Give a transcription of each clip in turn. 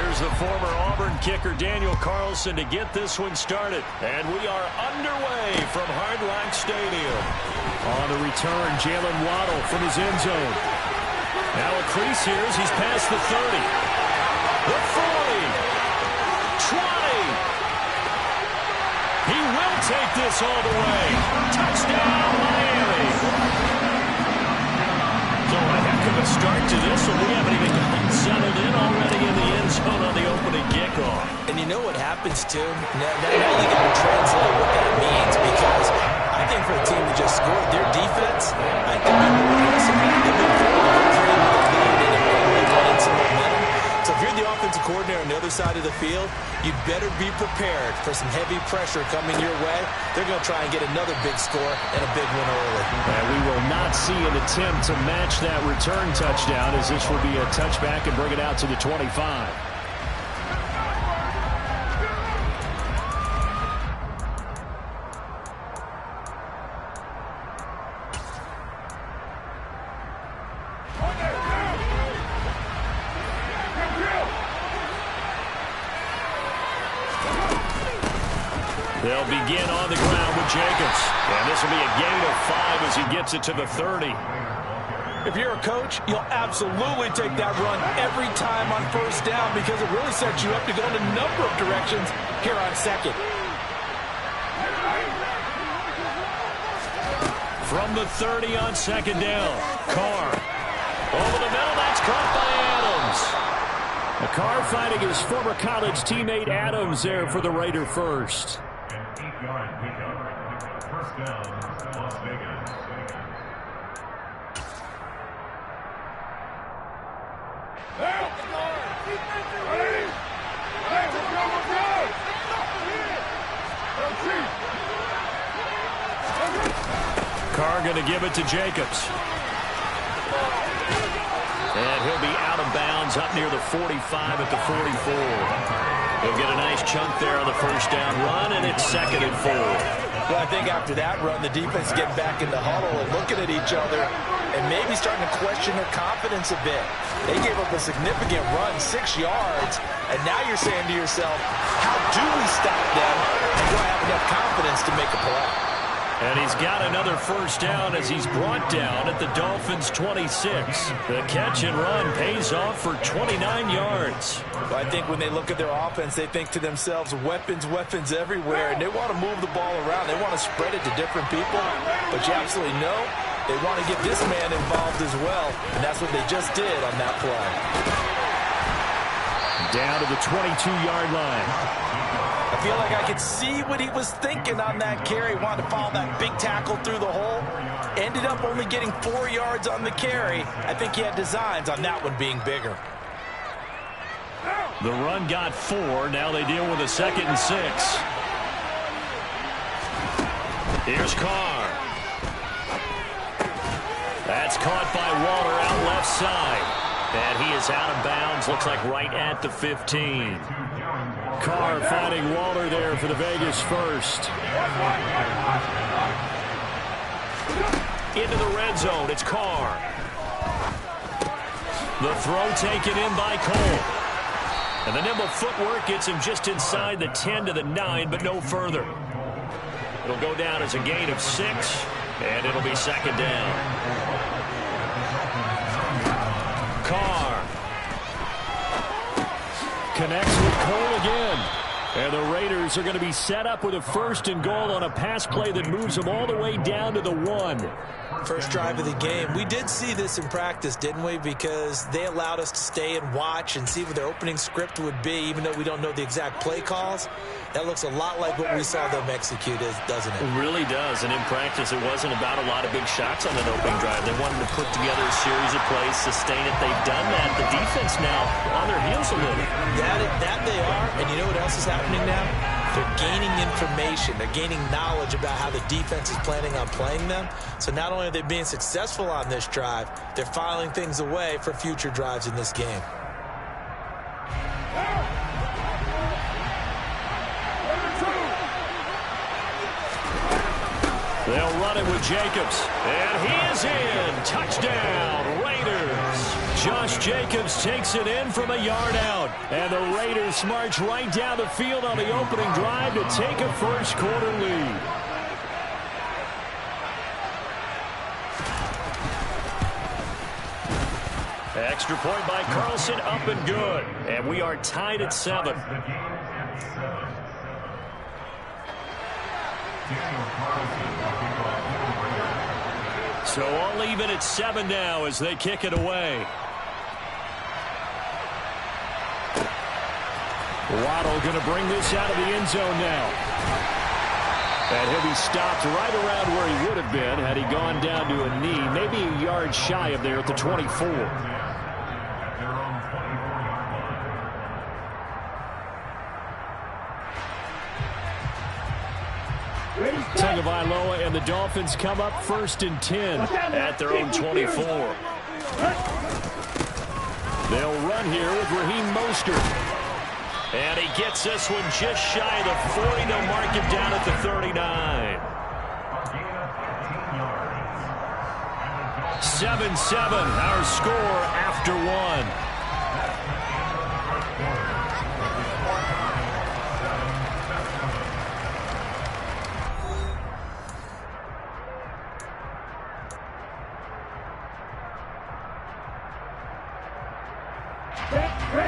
Here's the former Auburn kicker Daniel Carlson to get this one started. And we are underway from Hard Rock Stadium. On the return, Jalen Waddle from his end zone. Now a crease here as he's past the 30. The 40. 20. He will take this all the way. Touchdown, Miami. So a heck of a start to this one. We haven't even gotten settled in already in the end zone on the opening kickoff. And you know what happens, too? Now you got to translate what that means, because I think for a team that just scored, their defense, I think they're more aggressive. They've been very creative with the lead and running some momentum. So if you're the offensive coordinator on the other side of the field, you better be prepared for some heavy pressure coming your way. They're going to try and get another big score and a big win early. And we will not see an attempt to match that return touchdown, as this will be a touchback and bring it out to the 25. They'll begin on the ground with Jacobs. And this will be a gain of 5 as he gets it to the 30. If you're a coach, you'll absolutely take that run every time on first down, because it really sets you up to go in a number of directions here on second. From the 30 on second down, Carr. Over the middle, that's caught by Adams. Carr fighting his former college teammate Adams there for the Raider first. First down, Las Vegas. Carr going to give it to Jacobs. And he'll be out of bounds up near the 45 at the 44. He'll get a nice chunk there on the first down run, and it's 2nd and 4. Well, I think after that run, the defense getting back in the huddle and looking at each other and maybe starting to question their confidence a bit. They gave up a significant run, 6 yards, and now you're saying to yourself, how do we stop them, and do I have enough confidence to make a play? And he's got another first down as he's brought down at the Dolphins' 26. The catch and run pays off for 29 yards. Well, I think when they look at their offense, they think to themselves, weapons, weapons everywhere, and they want to move the ball around. They want to spread it to different people, but you absolutely know they want to get this man involved as well, and that's what they just did on that play. Down to the 22-yard line. I feel like I could see what he was thinking on that carry. Wanted to follow that big tackle through the hole. Ended up only getting 4 yards on the carry. I think he had designs on that one being bigger. The run got 4. Now they deal with a 2nd and 6. Here's Carr. That's caught by Waller out left side. And he is out of bounds. Looks like right at the 15. Carr finding Waller there for the Vegas first. Into the red zone, it's Carr. The throw taken in by Cole. And the nimble footwork gets him just inside the 10 to the 9, but no further. It'll go down as a gain of 6, and it'll be 2nd down. Carr connects with Cole again. And the Raiders are going to be set up with a 1st and goal on a pass play that moves them all the way down to the 1. First drive of the game. We did see this in practice, didn't we? Because they allowed us to stay and watch and see what their opening script would be, even though we don't know the exact play calls. That looks a lot like what we saw them execute, doesn't it? It really does. And in practice, it wasn't about a lot of big shots on that opening drive. They wanted to put together a series of plays, sustain it. They've done that. The defense now on their heels a little. That they are. And you know what else is happening now? They're gaining information. They're gaining knowledge about how the defense is planning on playing them. So not only are they being successful on this drive, they're filing things away for future drives in this game. They'll run it with Jacobs. And he is in. Touchdown, Raiders. Josh Jacobs takes it in from a yard out. And the Raiders march right down the field on the opening drive to take a first-quarter lead. Extra point by Carlson, up and good. And we are tied at 7. So all even at 7 now as they kick it away. Waddle going to bring this out of the end zone now. And he'll be stopped right around where he would have been had he gone down to a knee, maybe a yard shy of there at the 24. Tagovailoa and the Dolphins come up 1st and 10 at their own 24. They'll run here with Raheem Mostert. And he gets this one just shy of the 40. They'll mark him down at the 39. 7-7, our score after 1.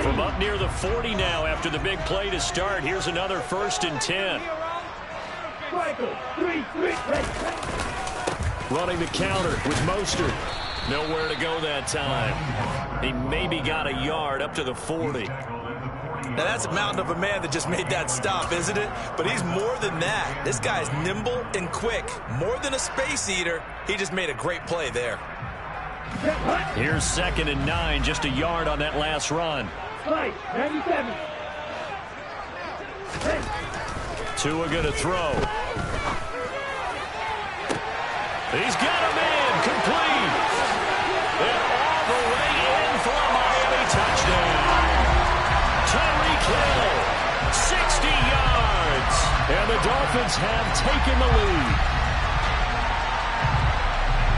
From up near the 40 now after the big play to start. Here's another 1st and 10. Running the counter with Mostert. Nowhere to go that time. He maybe got a yard up to the 40. Now that's a mountain of a man that just made that stop, isn't it? But he's more than that. This guy's nimble and quick. More than a space eater. He just made a great play there. Here's 2nd and 9, just a yard on that last run. 97. Tua going to throw. He's got a man, complete. And all the way in for a Miami touchdown. Tyreek Hill, 60 yards. And the Dolphins have taken the lead.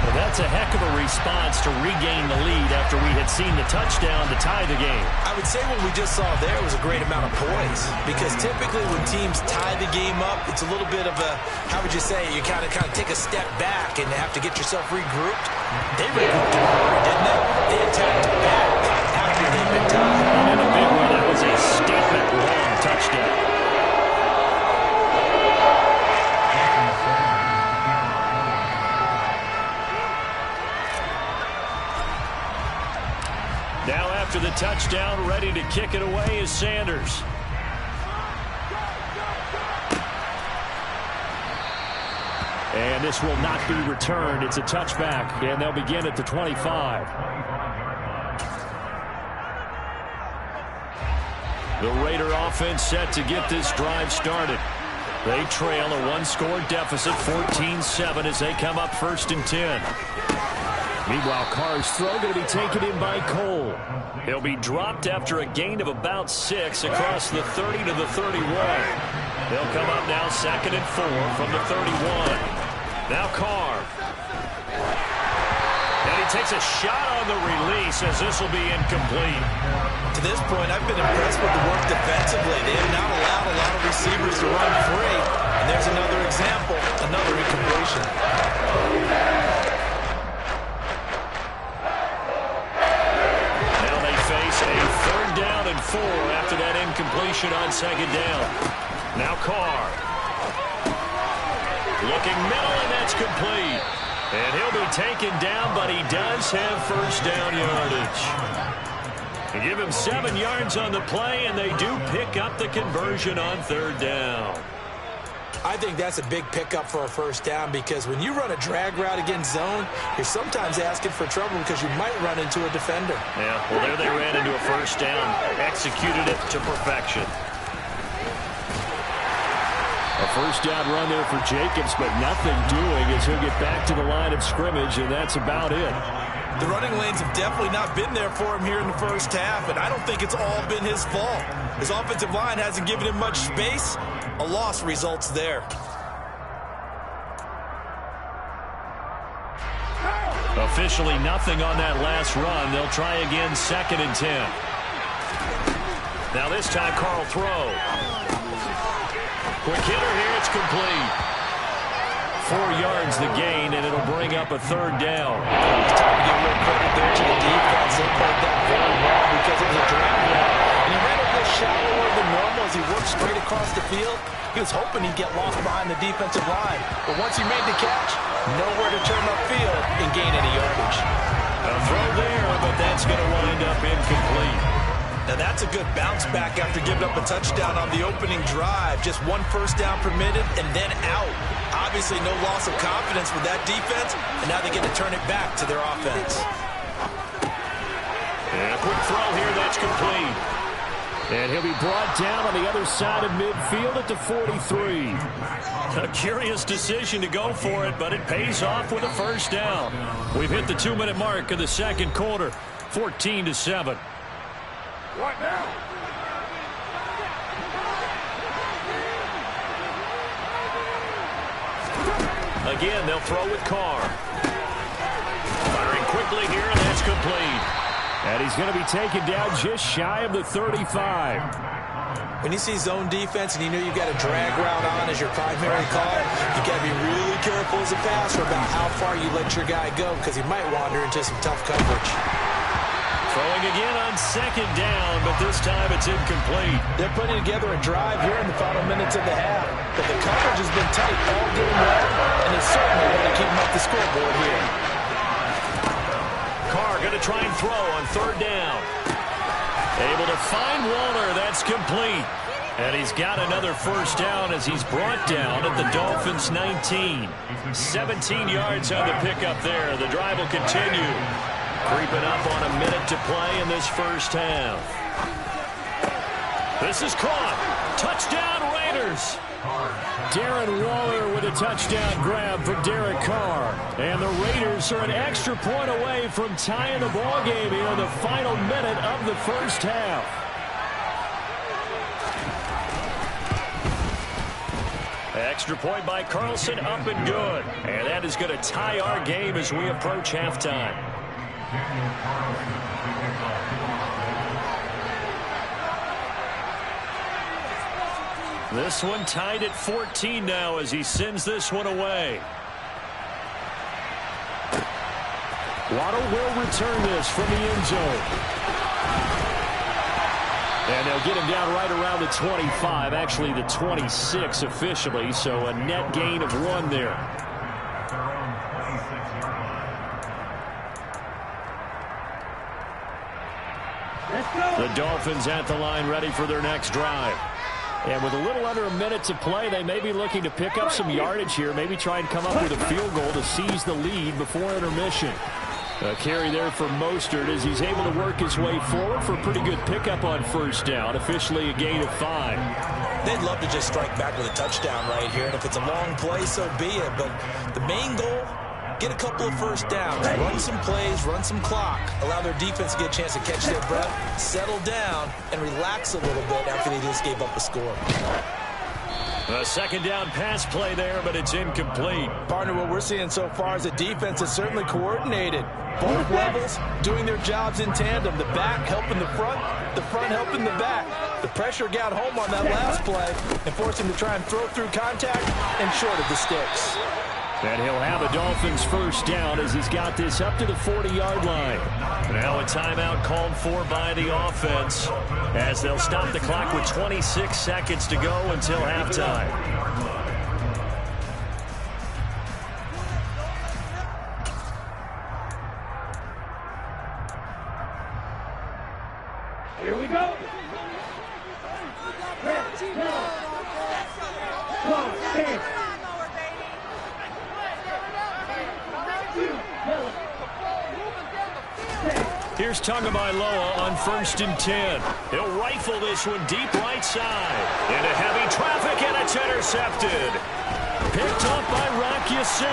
Well, that's a heck of a response to regain the lead after we had seen the touchdown to tie the game. I would say what we just saw there was a great amount of poise, because typically when teams tie the game up, it's a little bit of a, how would you say, you kind of take a step back and have to get yourself regrouped. They regrouped in a hurry, didn't they? They attacked back after they've been tied. And in a big one, that was a statement long touchdown. Now after the touchdown, ready to kick it away is Sanders. And this will not be returned. It's a touchback, and they'll begin at the 25. The Raider offense set to get this drive started. They trail a one-score deficit, 14-7, as they come up 1st and 10. Meanwhile, Carr's throw going to be taken in by Cole. He'll be dropped after a gain of about 6 across the 30 to the 31. They'll come up now 2nd and 4 from the 31. Now Carr. And he takes a shot on the release as this will be incomplete. To this point, I've been impressed with the work defensively. They have not allowed a lot of receivers to run free. And there's another example, another incompletion. Down and 4 after that incompletion on 2nd down. Now Carr. Looking middle, and that's complete. And he'll be taken down, but he does have 1st down yardage. They give him 7 yards on the play, and they do pick up the conversion on 3rd down. I think that's a big pickup for a 1st down, because when you run a drag route against zone, you're sometimes asking for trouble because you might run into a defender. Yeah, well, there they ran into a 1st down, executed it to perfection. A 1st down run there for Jacobs, but nothing doing as he'll get back to the line of scrimmage, and that's about it. The running lanes have definitely not been there for him here in the 1st half, and I don't think it's all been his fault. His offensive line hasn't given him much space. A loss results there. Officially nothing on that last run. They'll try again, 2nd and 10. Now this time, Carl throw. Quick hitter here. It's complete. 4 yards the gain, and it'll bring up a 3rd down. It's time to give a little credit there to the defense. They played that very well because it was a drag route. And he ran a little shallower than normal as he worked straight across the field. He was hoping he'd get lost behind the defensive line. But once he made the catch, nowhere to turn upfield and gain any yardage. A throw there, but that's going to wind up incomplete. Now that's a good bounce back after giving up a touchdown on the opening drive. Just 1 first down permitted and then out. Obviously no loss of confidence with that defense, and now they get to turn it back to their offense. And a quick throw here, that's complete. And he'll be brought down on the other side of midfield at the 43. A curious decision to go for it, but it pays off with a first down. We've hit the 2-minute mark of the 2nd quarter, 14-7. What now? Again, they'll throw with Carr. Firing quickly here, and that's complete. And he's going to be taken down just shy of the 35. When you see zone defense and you know you've got a drag route on as your primary call, you got to be really careful as a passer about how far you let your guy go because he might wander into some tough coverage. Throwing again on 2nd down, but this time it's incomplete. They're putting together a drive here in the final minutes of the half, but the coverage has been tight all game long, and they certainly want to keep them up the scoreboard here. Carr going to try and throw on 3rd down. Able to find Waller. That's complete. And he's got another first down as he's brought down at the Dolphins' 19. 17 yards on the pickup there. The drive will continue. Creeping up on a minute to play in this first half. This is caught. Touchdown Raiders. Darren Waller with a touchdown grab for Derek Carr. And the Raiders are an extra point away from tying the ball game here in the final minute of the first half. Extra point by Carlson, up and good. And that is going to tie our game as we approach halftime. This one tied at 14 now as he sends this one away. Waddle will return this from the end zone. And they'll get him down right around the 25, actually the 26 officially, so a net gain of 1 there. The Dolphins at the line ready for their next drive. And with a little under a minute to play, they may be looking to pick up some yardage here, maybe try and come up with a field goal to seize the lead before intermission. A carry there for Mostert as he's able to work his way forward for a pretty good pickup on first down, officially a gain of 5. They'd love to just strike back with a touchdown right here, and if it's a long play, so be it. But the main goal, get a couple of first downs, run some plays, run some clock, allow their defense to get a chance to catch their breath, settle down, and relax a little bit after they just gave up a score. A 2nd down pass play there, but it's incomplete. Partner, what we're seeing so far is the defense is certainly coordinated. Both levels doing their jobs in tandem. The back helping the front helping the back. The pressure got home on that last play and forced him to try and throw through contact and short of the sticks. And he'll have a Dolphins first down as he's got this up to the 40-yard line. Now a timeout called for by the offense as they'll stop the clock with 26 seconds to go until halftime. Here we go. Here's Tagovailoa on 1st and 10. He'll rifle this one deep right side. Into heavy traffic, and it's intercepted. Picked up by Rocky Sin.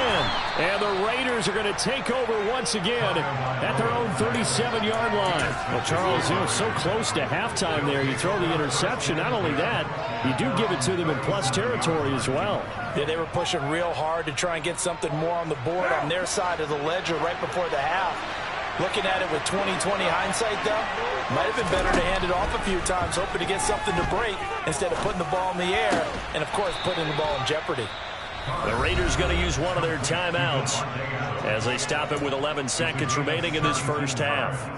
And the Raiders are going to take over once again at their own 37-yard line. Well, Charles, so close to halftime there. You throw the interception. Not only that, you do give it to them in plus territory as well. Yeah, they were pushing real hard to try and get something more on the board on their side of the ledger right before the half. Looking at it with 20/20 hindsight, though, might have been better to hand it off a few times, hoping to get something to break instead of putting the ball in the air and, of course, putting the ball in jeopardy. The Raiders going to use one of their timeouts as they stop it with 11 seconds remaining in this first half.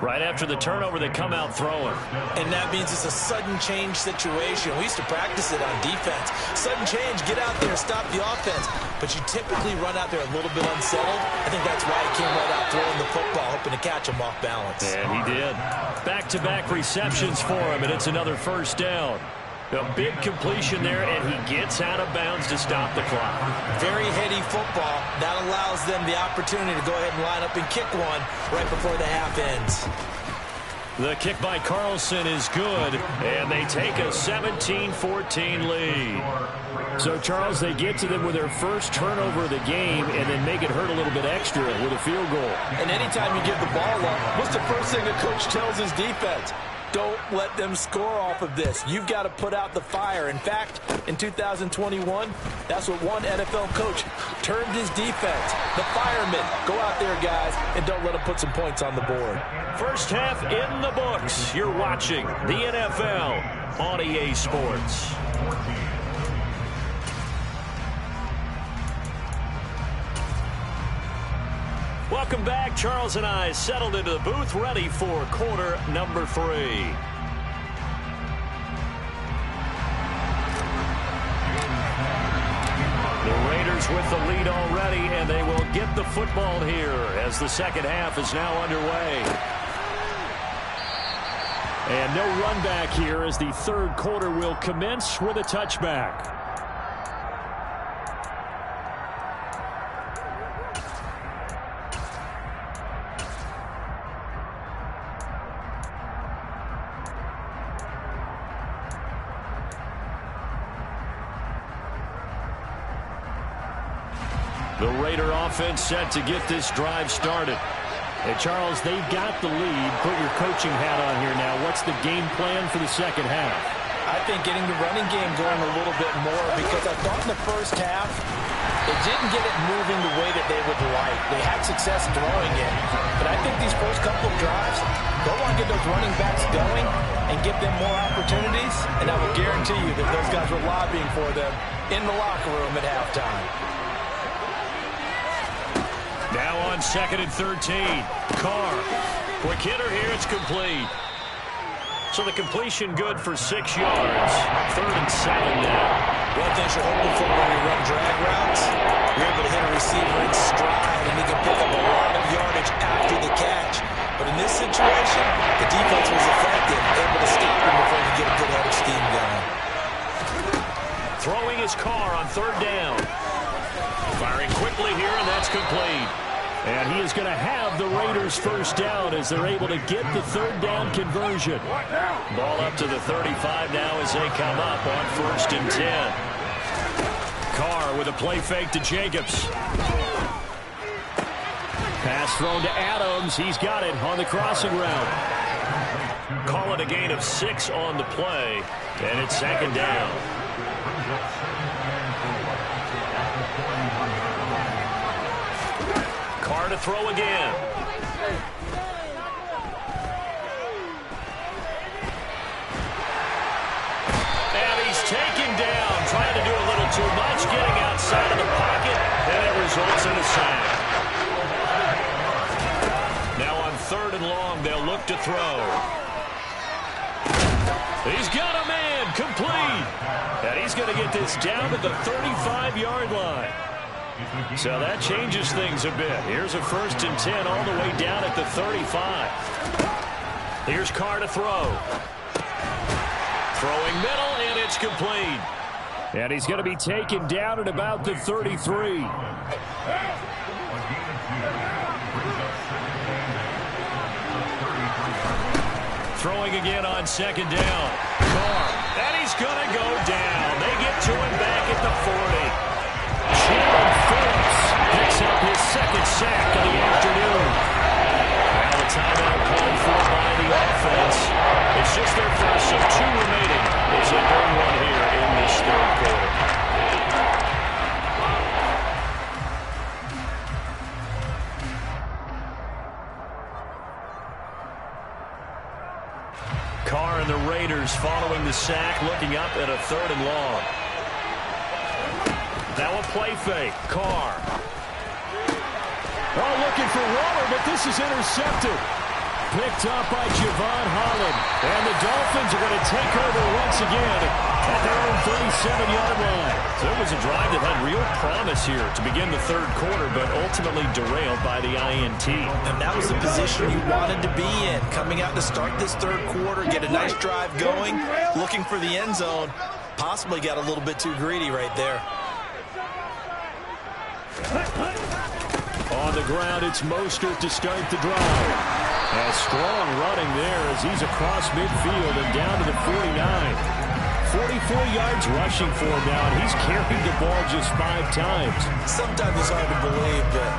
Right after the turnover, they come out throwing. And that means it's a sudden change situation. We used to practice it on defense. Sudden change, get out there, stop the offense. But you typically run out there a little bit unsettled. I think that's why he came right out throwing the football, hoping to catch him off balance. And he did. Back-to-back receptions for him, and it's another first down. A big completion there, and he gets out of bounds to stop the clock. Very heady football. That allows them the opportunity to go ahead and line up and kick one right before the half ends. The kick by Carlson is good, and they take a 17-14 lead. So, Charles, they get to them with their first turnover of the game and then make it hurt a little bit extra with a field goal. And anytime you give the ball up, what's the first thing a coach tells his defense? Don't let them score off of this. You've got to put out the fire. In fact, in 2021, that's what one NFL coach termed his defense. The firemen. Go out there, guys, and don't let them put some points on the board. First half in the books. You're watching the NFL on EA Sports. Welcome back. Charles and I settled into the booth, ready for quarter number 3. The Raiders with the lead already, and they will get the football here as the second half is now underway. And no run back here as the third quarter will commence with a touchback. The Raider offense set to get this drive started. Hey, Charles, they've got the lead. Put your coaching hat on here now. What's the game plan for the second half? I think getting the running game going a little bit more, because I thought in the first half they didn't get it moving the way that they would like. They had success throwing it, but I think these first couple of drives, they'll want to get those running backs going and give them more opportunities, and I will guarantee you that those guys were lobbying for them in the locker room at halftime. Now on 2nd and 13. Carr. Quick hitter here. It's complete. So the completion good for 6 yards. 3rd and 7 now. One thing you're hoping for when you run drag routes, you're able to hit a receiver in stride, and he can pick up a lot of yardage after the catch. But in this situation, the defense was effective, able to stop him before he get a good head of steam going. Throwing his Carr on 3rd down. Firing quickly here, and that's complete. And he is going to have the Raiders first down as they're able to get the 3rd down conversion. Ball up to the 35 now as they come up on 1st and 10. Carr with a play fake to Jacobs. Pass thrown to Adams. He's got it on the crossing route. Call it a gain of 6 on the play, and it's 2nd down. Carr to throw again. And he's taken down, trying to do a little too much, getting outside of the pocket, and it results in a sack. Now on 3rd and long, they'll look to throw. He's got a man, complete. And he's going to get this down to the 35-yard line. So that changes things a bit. Here's a 1st and 10 all the way down at the 35. Here's Carr to throw. Throwing middle, and it's complete. And he's going to be taken down at about the 33. Throwing again on 2nd down. Carr, and he's going to go down. They get to him back at the 40. picks up his second sack of the afternoon. Now the timeout called for by the offense. It's just their first, so 2 remaining as they bring one here in this third quarter. Carr and the Raiders following the sack, looking up at a 3rd and long. Now a play fake. Carr. Oh, looking for Waller, but this is intercepted. Picked up by Javon Holland. And the Dolphins are going to take over once again at their own 37-yard line. So it was a drive that had real promise here to begin the third quarter, but ultimately derailed by the INT. And that was the position you wanted to be in. Coming out to start this third quarter, get a nice drive going, looking for the end zone. Possibly got a little bit too greedy right there. On the ground, it's Mostert to start the drive. A strong running there as he's across midfield and down to the 49. 44 yards rushing for him now, and he's carried the ball just 5 times. Sometimes it's hard to believe, but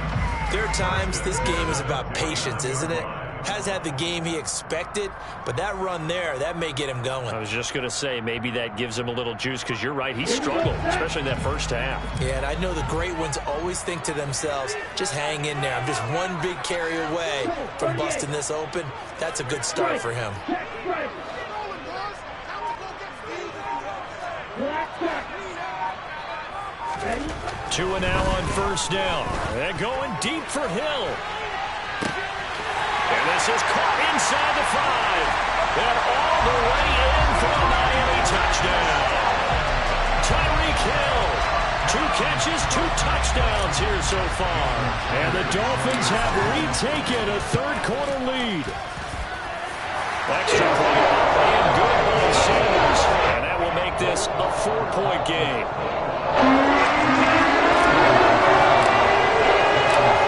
there are times this game is about patience, isn't it? Has had the game he expected, but that run there, that may get him going. I was just going to say, maybe that gives him a little juice, because you're right, he struggled, especially in that first half. Yeah, and I know the great ones always think to themselves, just hang in there. I'm just one big carry away from busting this open. That's a good start for him. Tua now on first down. They're going deep for Hill. And this is caught inside the 5. And all the way in for a Miami touchdown. Tyreek Hill. 2 catches, 2 touchdowns here so far. And the Dolphins have retaken a third quarter lead. Extra point and good by Sanders. And that will make this a 4-point game.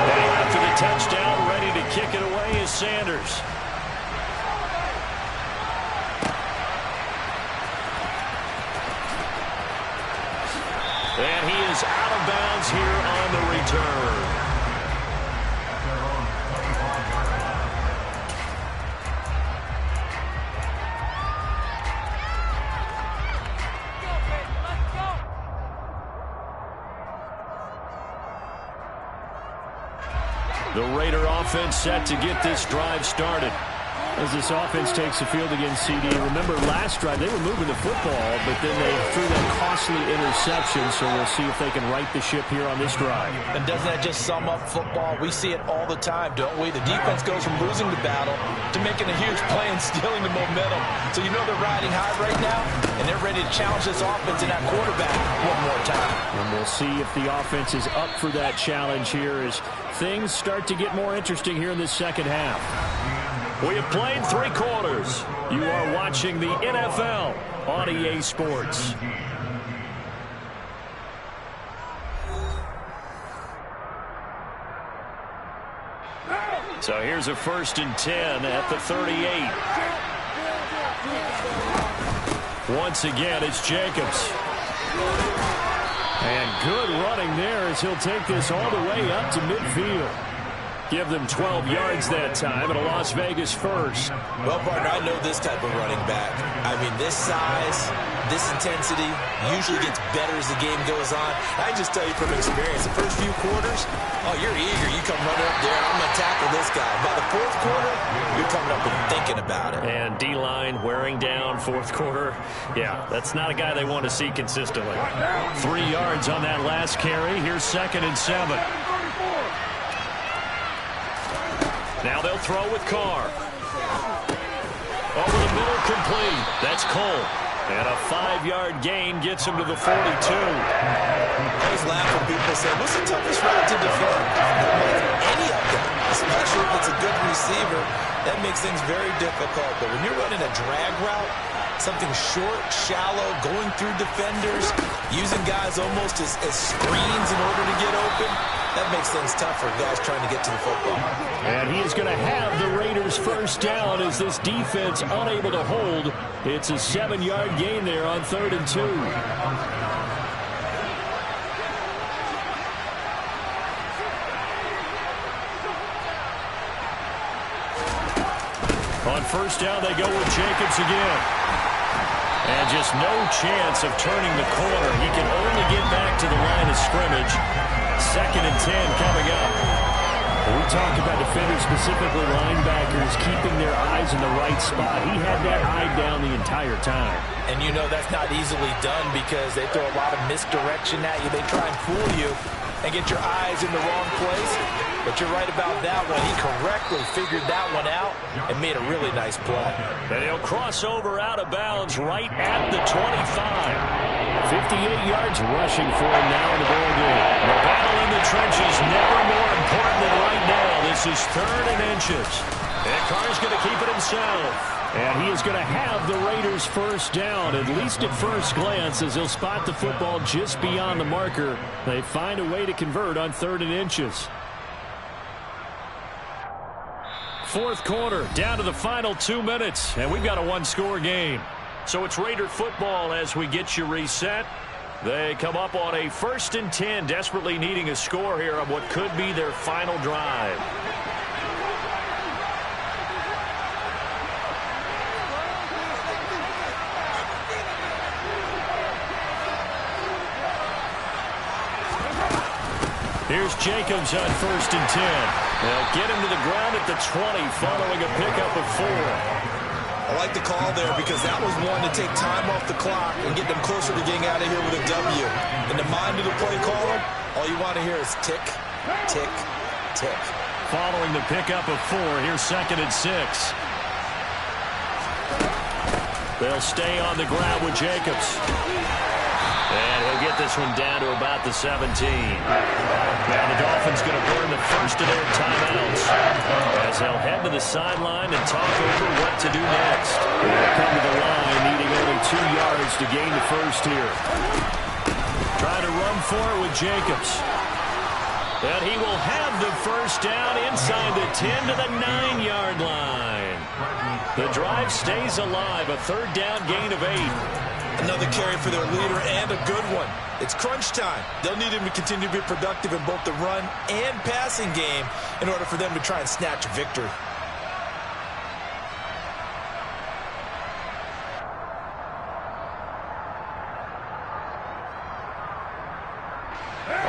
Now after the touchdown, ready to kick it away is Sanders. And he is out of bounds here on the return. The Raider offense set to get this drive started. As this offense takes the field against CD, remember last drive they were moving the football, but then they threw that costly interception, so we'll see if they can right the ship here on this drive. And doesn't that just sum up football? We see it all the time, don't we? The defense goes from losing the battle to making a huge play and stealing the momentum. So you know they're riding high right now, and they're ready to challenge this offense and that quarterback one more time. And we'll see if the offense is up for that challenge here as things start to get more interesting here in this second half. We have played 3 quarters. You are watching the NFL on EA Sports. So here's a 1st and 10 at the 38. Once again, it's Jacobs. And good running there as he'll take this all the way up to midfield. Give them 12 yards that time at a Las Vegas first. Well, partner, I know this type of running back. I mean, this size, this intensity usually gets better as the game goes on. I just tell you from experience, the first few quarters, oh, you're eager. You come running up there, I'm going to tackle this guy. By the 4th quarter, you're coming up and thinking about it. And D-line wearing down 4th quarter. Yeah, that's not a guy they want to see consistently. 3 yards on that last carry. Here's 2nd and 7. Now they'll throw with Carr. Over the middle, complete. That's Cole. And a 5-yard gain gets him to the 42. I always laugh when people say, what's the toughest route to defend? Any of them, especially if it's a good receiver. That makes things very difficult. But when you're running a drag route, something short, shallow, going through defenders, using guys almost as screens in order to get open, that makes things tough for guys trying to get to the football. And he is going to have the Raiders first down as this defense unable to hold. It's a 7-yard gain there on 3rd and 2. On first down, they go with Jacobs again. And just no chance of turning the corner. He can only get back to the line of scrimmage. 2nd and 10 coming up. When we talk about defenders, specifically linebackers, keeping their eyes in the right spot, he had that eye down the entire time. And you know that's not easily done because they throw a lot of misdirection at you. They try and fool you and get your eyes in the wrong place. But you're right about that one. He correctly figured that one out and made a really nice play. And he'll cross over out of bounds right at the 25. 58 yards rushing for him now in the ball game. The battle in the trenches never more important than right now. This is 3rd and inches. And Carr's going to keep it himself. And he is going to have the Raiders first down, at least at first glance, as he'll spot the football just beyond the marker. They find a way to convert on 3rd and inches. 4th quarter, down to the final 2 minutes, and we've got a one-score game. So it's Raider football as we get you reset. They come up on a 1st and 10, desperately needing a score here on what could be their final drive. Here's Jacobs on 1st and 10. They'll get him to the ground at the 20 following a pickup of 4. I like the call there because that was one to take time off the clock and get them closer to getting out of here with a W. In the mind of the play caller, all you want to hear is tick, tick, tick. Following the pickup of 4, here's 2nd and 6. They'll stay on the ground with Jacobs. And he'll get this one down to about the 17. Now the Dolphins going to burn the first of their timeouts as they'll head to the sideline and talk over what to do next. They'll come to the line, needing only 2 yards to gain the first here. Trying to run for it with Jacobs. And he will have the first down inside the 10 to the 9-yard line. The drive stays alive, a 3rd down gain of 8. Another carry for their leader and a good one. It's crunch time. They'll need him to continue to be productive in both the run and passing game in order for them to try and snatch a victory.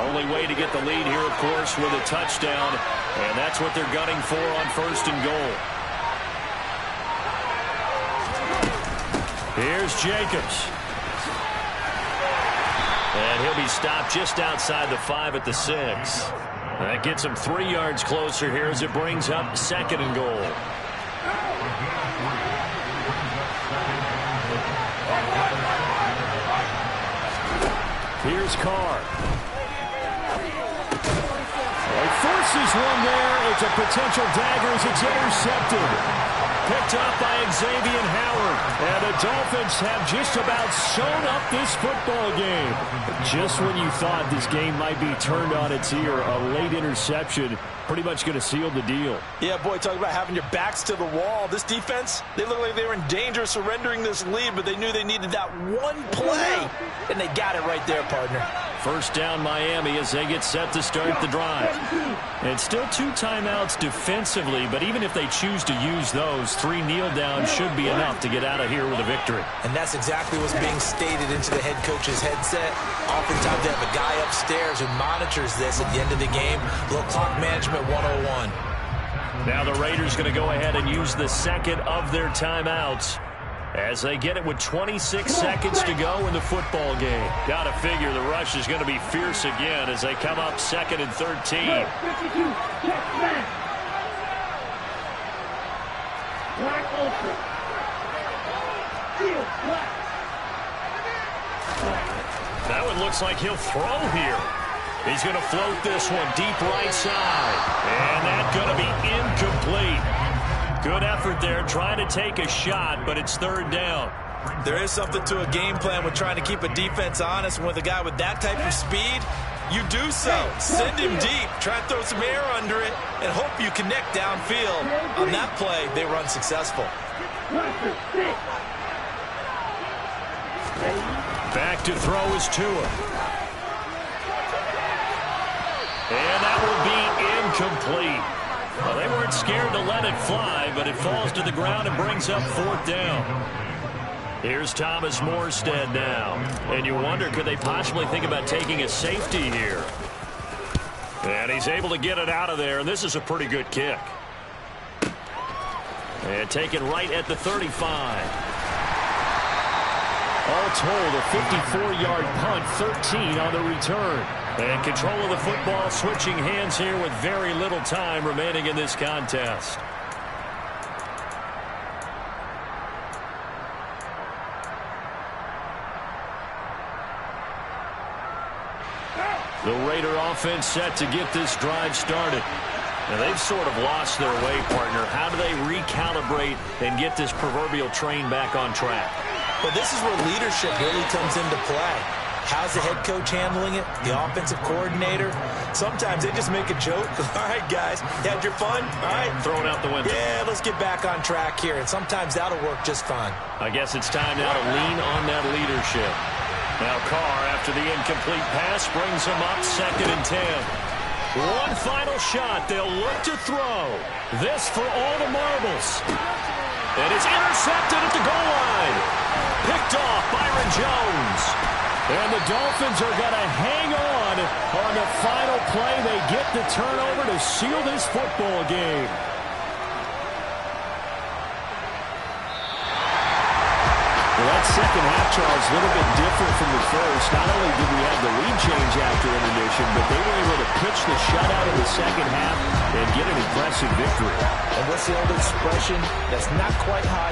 Only way to get the lead here, of course, with a touchdown, and that's what they're gunning for on 1st and goal. Here's Jacobs. And he'll be stopped just outside the 5 at the 6. That gets him 3 yards closer here as it brings up 2nd and goal. Here's Carr. He forces one there. It's a potential dagger as it's intercepted. Picked up by Xavier Howard. And the Dolphins have just about sewn up this football game. Just when you thought this game might be turned on its ear, a late interception pretty much going to seal the deal. Yeah, boy, talk about having your backs to the wall. This defense, they look like they were in danger of surrendering this lead, but they knew they needed that one play, and they got it right there, partner. First down Miami as they get set to start the drive. And still 2 timeouts defensively, but even if they choose to use those, 3 kneel downs should be enough to get out of here with a victory. And that's exactly what's being stated into the head coach's headset. Oftentimes they have a guy upstairs who monitors this at the end of the game. Little clock management 101. Now the Raiders going to go ahead and use the second of their timeouts as they get it with 26 seconds to go in the football game. Got to figure the rush is going to be fierce again as they come up 2nd and 13. That one looks like he'll throw here. He's going to float this one deep right side. And that's going to be incomplete. Good effort there, trying to take a shot, but it's 3rd down. There is something to a game plan with trying to keep a defense honest. And with a guy with that type of speed, you do so. Send him deep, try and throw some air under it, and hope you connect downfield. On that play, they were unsuccessful. Back to throw is Tua. And that will be incomplete. Well, they weren't scared to let it fly, but it falls to the ground and brings up 4th down. Here's Thomas Morstead now. And you wonder, could they possibly think about taking a safety here? And he's able to get it out of there, and this is a pretty good kick. And taken right at the 35. All told, a 54-yard punt, 13 on the return. And control of the football switching hands here with very little time remaining in this contest. The Raider offense set to get this drive started. Now, they've sort of lost their way, partner. How do they recalibrate and get this proverbial train back on track? Well, this is where leadership really comes into play. How's the head coach handling it? The offensive coordinator? Sometimes they just make a joke. All right, guys, had your fun? All right. Throw it out the window. Yeah, let's get back on track here. And sometimes that'll work just fine. I guess it's time now to lean on that leadership. Now Carr, after the incomplete pass, brings him up 2nd and 10. One final shot. They'll look to throw. This for all the marbles. And it's intercepted at the goal line. Picked off Byron Jones. And the Dolphins are going to hang on the final play. They get the turnover to seal this football game. Well, that second half, Charles, a little bit different from the first. Not only did we have the lead change after intermission, but they were able to pitch the shutout in the second half and get an impressive victory. And what's the old expression? That's not quite high.